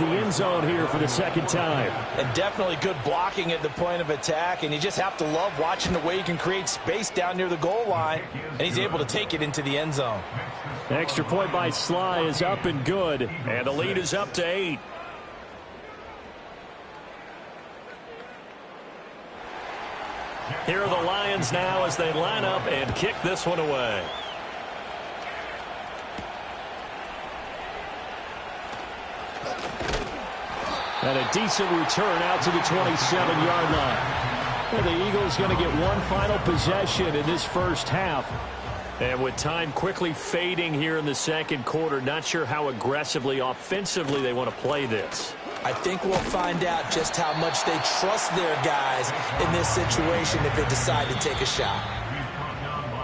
the end zone here for the second time. And definitely good blocking at the point of attack, and you just have to love watching the way he can create space down near the goal line, and he's able to take it into the end zone. Extra point by Sly is up and good, and the lead is up to 8. Here are the Lions now as they line up and kick this one away. And a decent return out to the 27-yard line. And the Eagles going to get one final possession in this first half. And with time quickly fading here in the second quarter, not sure how aggressively, offensively they want to play this. I think we'll find out just how much they trust their guys in this situation if they decide to take a shot.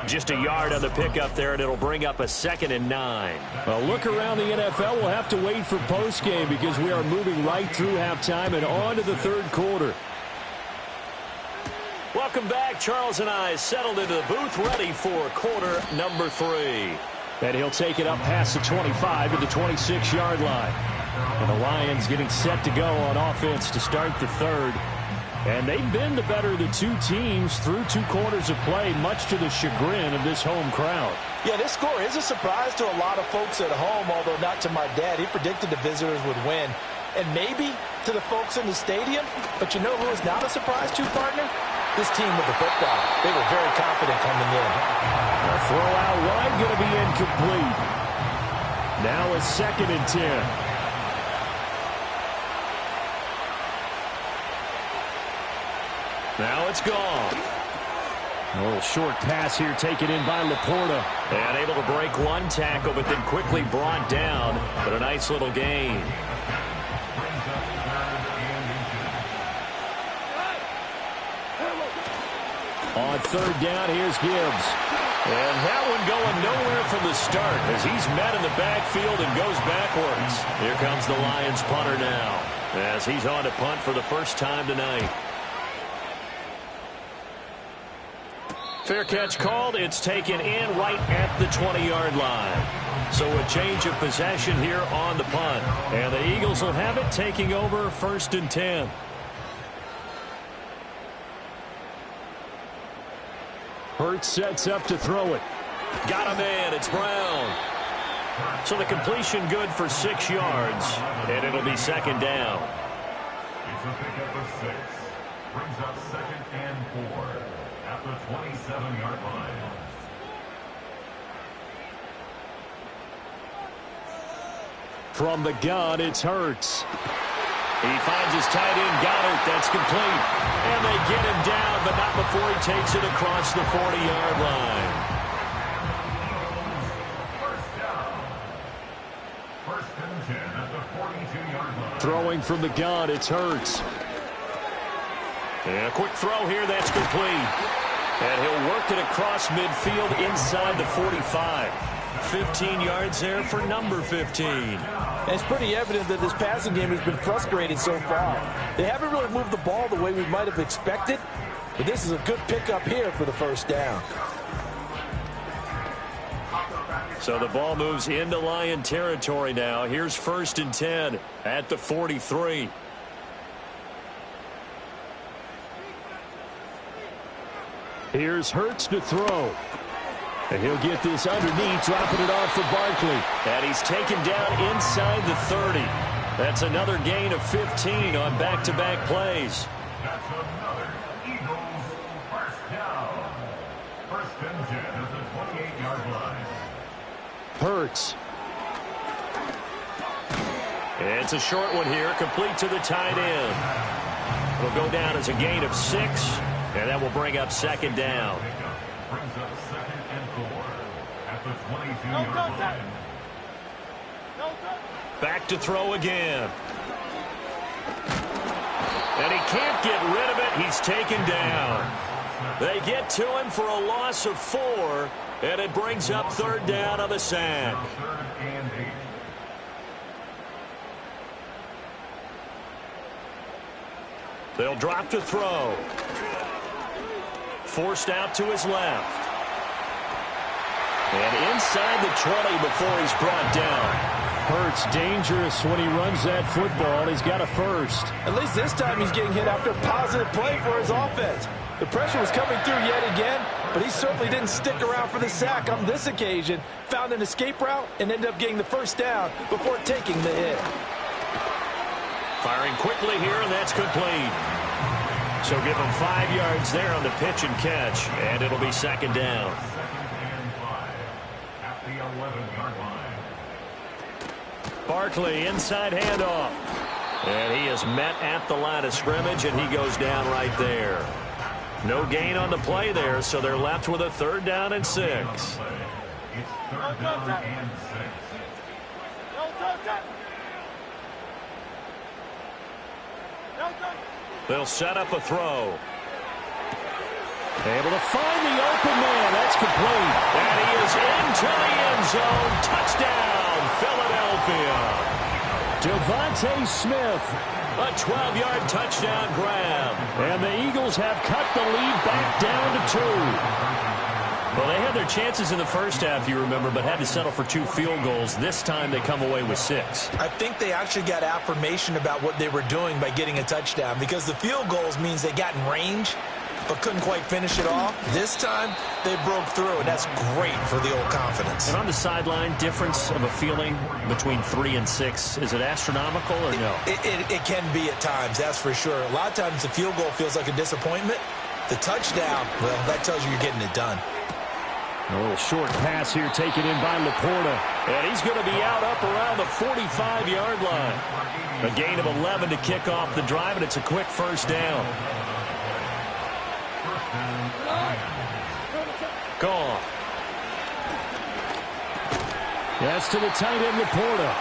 Just a yard on the pickup there, and it'll bring up a 2nd and 9. Well, look around the NFL. We'll have to wait for postgame because we are moving right through halftime and on to the third quarter. Welcome back. Charles and I settled into the booth, ready for quarter number 3. And he'll take it up past the 25 to the 26-yard line. And the Lions getting set to go on offense to start the third. And they've been the better of the two teams through 2 quarters of play, much to the chagrin of this home crowd. Yeah, this score is a surprise to a lot of folks at home, although not to my dad. He predicted the visitors would win. And maybe to the folks in the stadium. But you know who is not a surprise to, partner? This team with the football. They were very confident coming in. A throw out wide going to be incomplete. Now a 2nd and 10. Now it's gone. A little short pass here taken in by Laporta. And able to break one tackle, but then quickly brought down. But a nice little gain. On 3rd down, here's Gibbs. And that one going nowhere from the start as he's met in the backfield and goes backwards. Here comes the Lions punter now as he's on to punt for the first time tonight. Fair catch called. It's taken in right at the 20-yard line. So a change of possession here on the punt. And the Eagles will have it, taking over 1st and 10. Hurts sets up to throw it. Got him in. It's Brown. So the completion good for 6 yards. And it'll be 2nd down. It's a pickup of 6. Brings up 2nd and 4. At the 27-yard line. From the gun, it's Hurts. He finds his tight end, Goddard. That's complete. And they get him down, but not before he takes it across the 40-yard line. First down. 1st and 10 at the 42-yard line. Throwing from the gun, it's Hurts. And a quick throw here, that's complete. And he'll work it across midfield inside the 45. 15 yards there for number 15. And it's pretty evident that this passing game has been frustrated so far. They haven't really moved the ball the way we might have expected, but this is a good pickup here for the first down. So the ball moves into Lion territory now. Here's 1st and 10 at the 43. Here's Hurts to throw. And he'll get this underneath, dropping it off for Barkley. And he's taken down inside the 30. That's another gain of 15 on back-to-back plays. That's another Eagles first down. 1st and 10 at the 28-yard line. Hurts. It's a short one here, complete to the tight end. It'll go down as a gain of 6, and that will bring up 2nd down. Brings up 2nd and 4 at the 22-yard line. Back to throw again. And he can't get rid of it. He's taken down. They get to him for a loss of 4, and it brings up 3rd down on the sack. 3rd and 8. They'll drop to throw. Forced out to his left. And inside the 20 before he's brought down. Hurts dangerous when he runs that football. He's got a first. At least this time he's getting hit after a positive play for his offense. The pressure was coming through yet again, but he certainly didn't stick around for the sack on this occasion. Found an escape route and ended up getting the first down before taking the hit. Firing quickly here, and that's complete. So give him 5 yards there on the pitch and catch, and it'll be second down. Second and 5 at the 11-yard line. Barkley, inside handoff. And he is met at the line of scrimmage, and he goes down right there. No gain on the play there, so they're left with a 3rd down and 6. It's 3rd down and 6. They'll set up a throw. Able to find the open man. That's complete. And he is into the end zone. Touchdown, Philadelphia. Devontae Smith. A 12-yard touchdown grab. And the Eagles have cut the lead back down to 2. Well, they had their chances in the first half, you remember, but had to settle for 2 field goals. This time they come away with 6. I think they actually got affirmation about what they were doing by getting a touchdown, because the field goals means they got in range but couldn't quite finish it off. This time they broke through, and that's great for the old confidence. And on the sideline, difference of a feeling between 3 and 6, is it astronomical or no? It can be at times, that's for sure. A lot of times the field goal feels like a disappointment. The touchdown, well, that tells you you're getting it done. A little short pass here taken in by Laporta. And he's going to be out up around the 45-yard line. A gain of 11 to kick off the drive, and it's a quick first down. Gone. That's to the tight end, Laporta.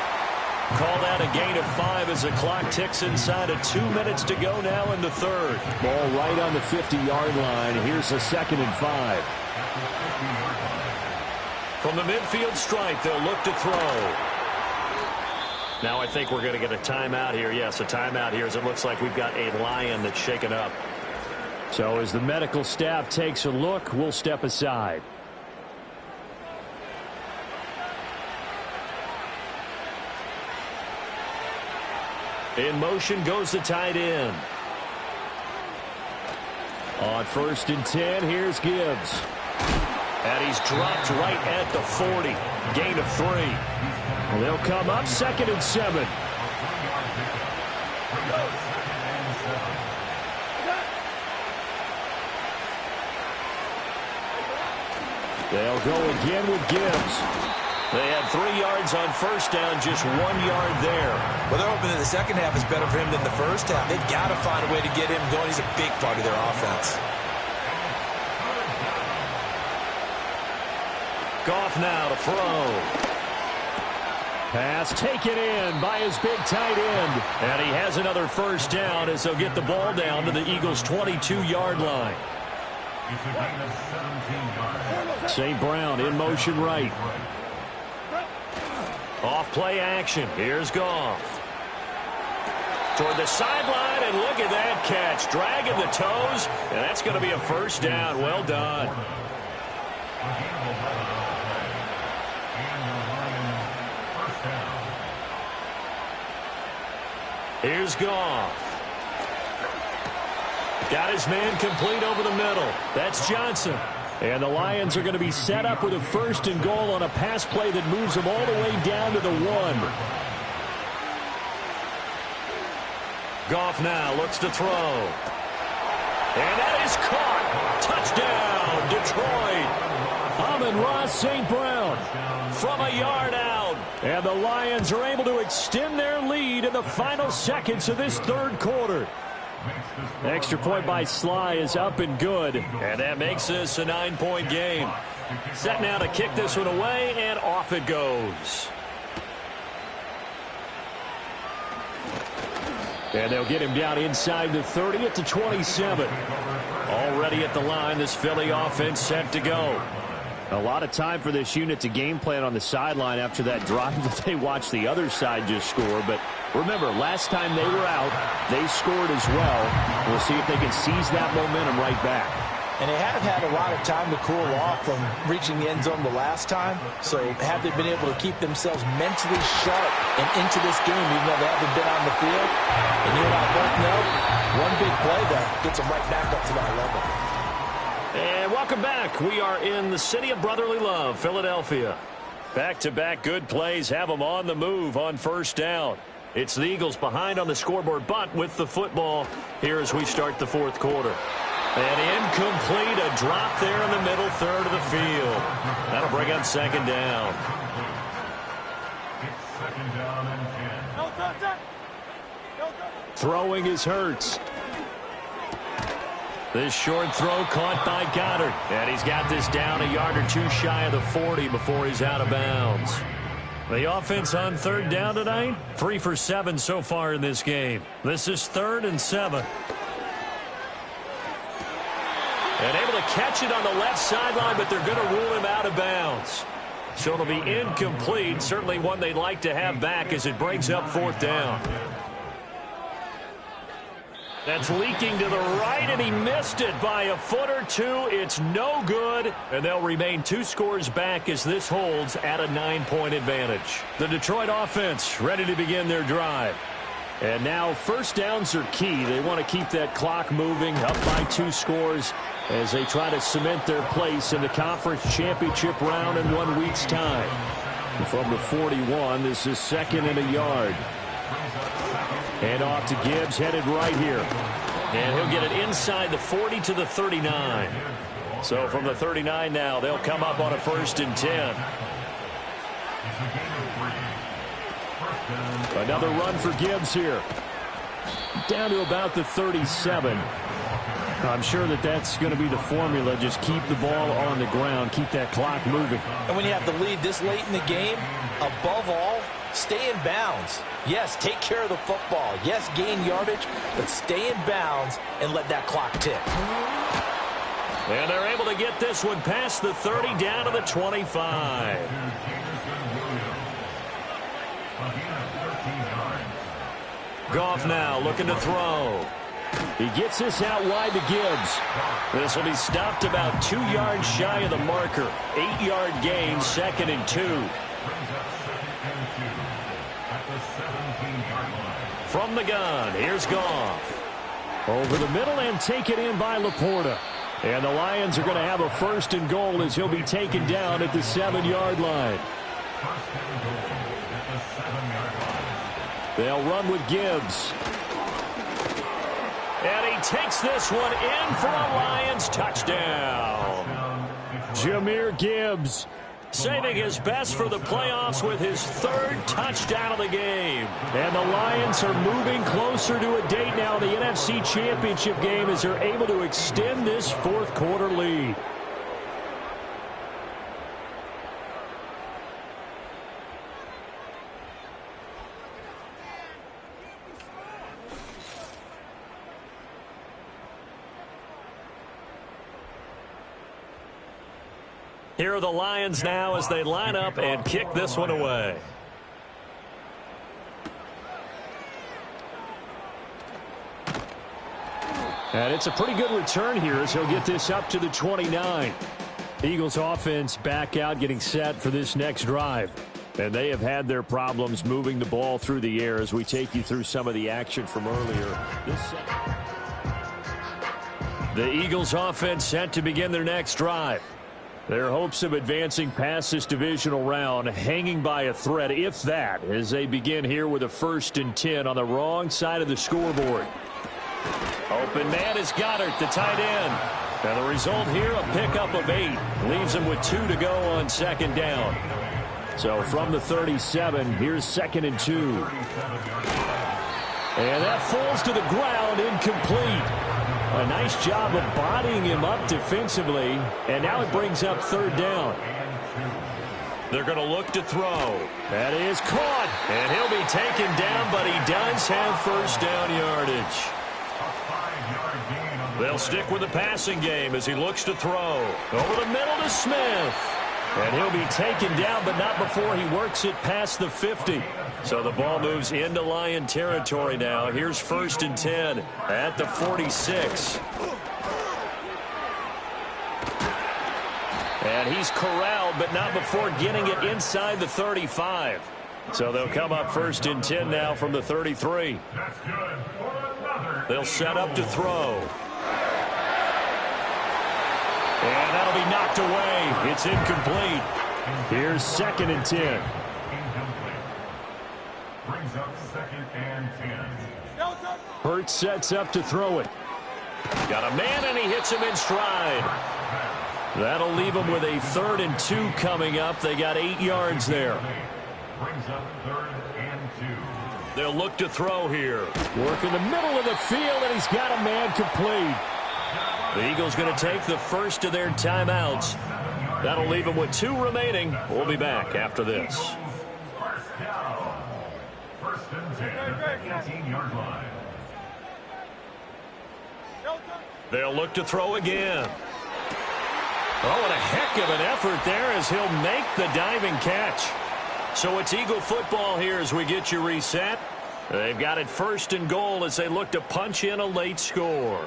Called out a gain of 5 as the clock ticks inside of 2 minutes to go now in the 3rd. Ball right on the 50-yard line. Here's a 2nd and 5. From the midfield stripe, they'll look to throw. Now I think we're going to get a timeout here. Yes, a timeout here, as it looks like we've got a Lion that's shaken up. So as the medical staff takes a look, we'll step aside. In motion goes the tight end. On 1st and 10, here's Gibbs. And he's dropped right at the 40. Gain of 3. Well, they'll come up 2nd and 7. They'll go again with Gibbs. They had 3 yards on first down, just 1 yard there. Well, they're hoping that the second half is better for him than the first half. They've got to find a way to get him going. He's a big part of their offense. Goff now to throw. Pass taken in by his big tight end. And he has another first down as they'll get the ball down to the Eagles' 22-yard line. St. Brown in motion right. Off play action. Here's Goff. Toward the sideline, and look at that catch. Dragging the toes, and that's going to be a first down. Well done. Here's Goff. Got his man complete over the middle. That's Johnson. And the Lions are going to be set up with a 1st and goal on a pass play that moves them all the way down to the 1. Goff now looks to throw. And that is caught. Touchdown, Detroit. Amon-Ra St. Brown from a yard out. And the Lions are able to extend their lead in the final seconds of this 3rd quarter. Extra point by Sly is up and good. And that makes this a 9-point game. Set now to kick this one away, and off it goes. And they'll get him down inside the 30 at the 27. Already at the line, this Philly offense set to go. A lot of time for this unit to game plan on the sideline after that drive that they watched the other side just score. But remember, last time they were out, they scored as well. We'll see if they can seize that momentum right back. And they have had a lot of time to cool off from reaching the end zone the last time. So have they been able to keep themselves mentally sharp and into this game, even though they haven't been on the field? And you and I both know, one big play there gets them right back up to that level. And welcome back. We are in the city of brotherly love, Philadelphia. Back-to-back good plays have them on the move on first down. It's the Eagles behind on the scoreboard, but with the football here as we start the fourth quarter. And incomplete, a drop there in the middle third of the field. That'll bring up second down. It's second down and 10. Throwing is Hurts. This short throw caught by Goddard. And he's got this down a yard or two shy of the 40 before he's out of bounds. The offense on third down tonight, 3 for 7 so far in this game. This is 3rd and 7. And able to catch it on the left sideline, but they're going to rule him out of bounds. So it'll be incomplete. Certainly one they'd like to have back as it brings up 4th down. That's leaking to the right, and he missed it by a foot or two. It's no good, and they'll remain 2 scores back as this holds at a 9-point advantage. The Detroit offense ready to begin their drive. And now first downs are key. They want to keep that clock moving, up by 2 scores as they try to cement their place in the conference championship round in 1 week's time. From the 41, this is 2nd and a yard. And off to Gibbs, headed right here. And he'll get it inside the 40 to the 39. So from the 39 now, they'll come up on a 1st and 10. Another run for Gibbs here. Down to about the 37. I'm sure that that's going to be the formula. Just keep the ball on the ground. Keep that clock moving. And when you have the lead this late in the game, above all, stay in bounds. Yes, take care of the football. Yes, gain yardage, but stay in bounds and let that clock tick. And they're able to get this one past the 30 down to the 25. Goff now looking to throw. He gets this out wide to Gibbs. This will be stopped about 2 yards shy of the marker. 8-yard gain, 2nd and 2. From the gun, here's Goff. Over the middle and taken in by Laporta. And the Lions are going to have a 1st and goal as he'll be taken down at the 7-yard line. They'll run with Gibbs. And he takes this one in for a Lions touchdown. Jahmyr Gibbs saving his best for the playoffs with his 3rd touchdown of the game. And the Lions are moving closer to a date now in the NFC Championship game as they're able to extend this 4th quarter lead. Here are the Lions now as they line up and kick this one away. And it's a pretty good return here as he'll get this up to the 29. Eagles offense back out getting set for this next drive. And they have had their problems moving the ball through the air as we take you through some of the action from earlier. The Eagles offense set to begin their next drive. Their hopes of advancing past this divisional round hanging by a thread, if that, as they begin here with a 1st and 10 on the wrong side of the scoreboard. Open man is Goddard, the tight end. And the result here, a pickup of 8. Leaves him with 2 to go on 2nd down. So from the 37, here's 2nd and 2. And that falls to the ground, incomplete. A nice job of bodying him up defensively, and now it brings up 3rd down. They're going to look to throw. That is caught, and he'll be taken down, but he does have 1st down yardage. They'll stick with the passing game as he looks to throw. Over the middle to Smith. And he'll be taken down, but not before he works it past the 50. So the ball moves into Lion territory now. Here's 1st and 10 at the 46. And he's corralled, but not before getting it inside the 35. So they'll come up 1st and 10 now from the 33. They'll set up to throw. And that'll be knocked away. It's incomplete. Here's 2nd and 10. Incomplete. Brings up 2nd and 10. Hurts sets up to throw it. Got a man, and he hits him in stride. That'll leave him with a 3rd and 2 coming up. They got 8 yards there. Brings up 3rd and 2. They'll look to throw here. Work in the middle of the field, and he's got a man complete. The Eagles going to take the first of their timeouts. That'll leave them with 2 remaining. We'll be back after this. First down. 1st and 10 at the 18-yard line. They'll look to throw again. Oh, and a heck of an effort there as he'll make the diving catch. So it's Eagle football here as we get you reset. They've got it 1st and goal as they look to punch in a late score.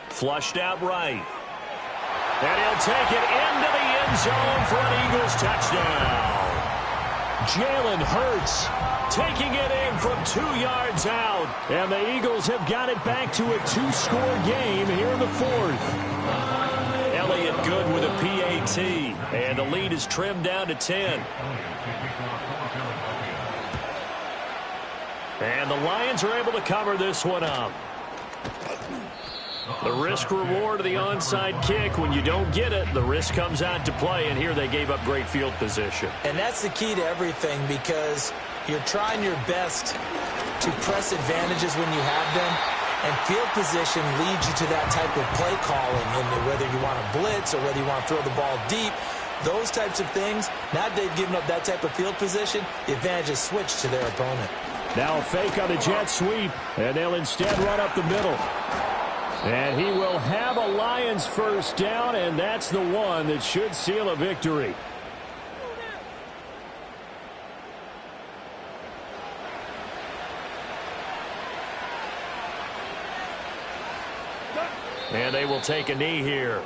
Flushed out right. And he'll take it into the end zone for an Eagles touchdown. Jalen Hurts taking it in from 2 yards out. And the Eagles have got it back to a 2-score game here in the 4th. Elliott good with a PAT. And the lead is trimmed down to 10. And the Lions are able to cover this one up. The risk-reward of the onside kick, when you don't get it, the risk comes out to play, and here they gave up great field position. And that's the key to everything, because you're trying your best to press advantages when you have them, and field position leads you to that type of play calling, and whether you want to blitz or whether you want to throw the ball deep, those types of things. Now that they've given up that type of field position, the advantage is switched to their opponent. Now a fake on the jet sweep, and they'll instead run up the middle. And he will have a Lions first down, and that's the one that should seal a victory. And they will take a knee here.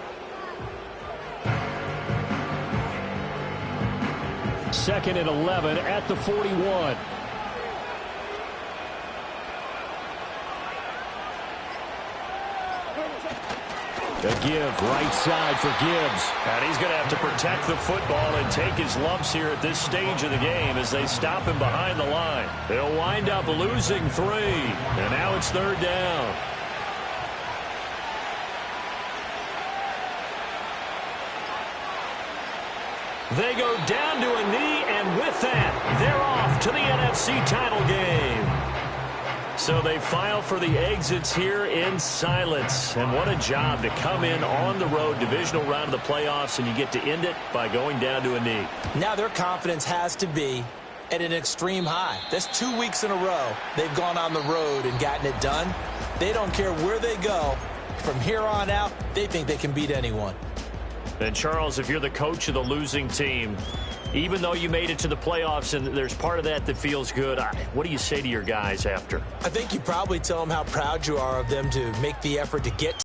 2nd and 11 at the 41. A give, right side for Gibbs. And he's going to have to protect the football and take his lumps here at this stage of the game as they stop him behind the line. They'll wind up losing 3. And now it's 3rd down. They go down to a knee, and with that, they're off to the NFC title game. So they file for the exits here in silence. And what a job to come in on the road, divisional round of the playoffs, and you get to end it by going down to a knee. Now their confidence has to be at an extreme high. That's 2 weeks in a row they've gone on the road and gotten it done. They don't care where they go. From here on out, they think they can beat anyone. And, Charles, if you're the coach of the losing team, even though you made it to the playoffs and there's part of that that feels good, what do you say to your guys after? I think you probably tell them how proud you are of them to make the effort to get